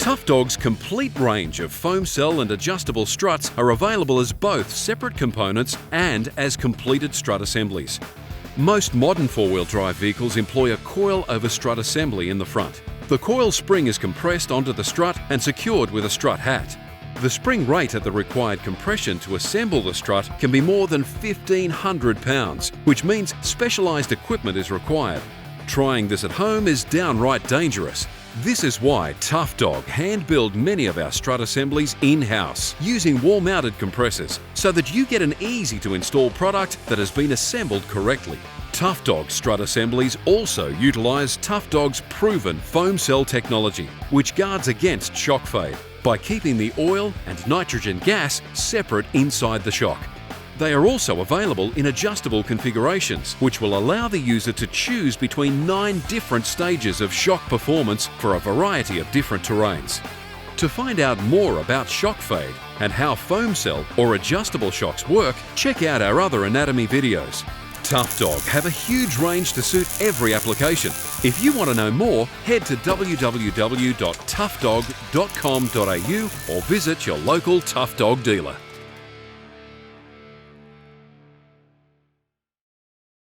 Tough Dog's complete range of foam cell and adjustable struts are available as both separate components and as completed strut assemblies. Most modern four-wheel drive vehicles employ a coil over strut assembly in the front. The coil spring is compressed onto the strut and secured with a strut hat. The spring rate at the required compression to assemble the strut can be more than 1,500 pounds, which means specialised equipment is required. Trying this at home is downright dangerous. This is why Tough Dog hand-build many of our strut assemblies in-house, using wall-mounted compressors, so that you get an easy-to-install product that has been assembled correctly. Tough Dog strut assemblies also utilise Tough Dog's proven foam cell technology, which guards against shock fade by keeping the oil and nitrogen gas separate inside the shock. They are also available in adjustable configurations, which will allow the user to choose between 9 different stages of shock performance for a variety of different terrains. To find out more about shock fade and how foam cell or adjustable shocks work, check out our other anatomy videos. Tough Dog have a huge range to suit every application. If you want to know more, head to www.toughdog.com.au or visit your local Tough Dog dealer.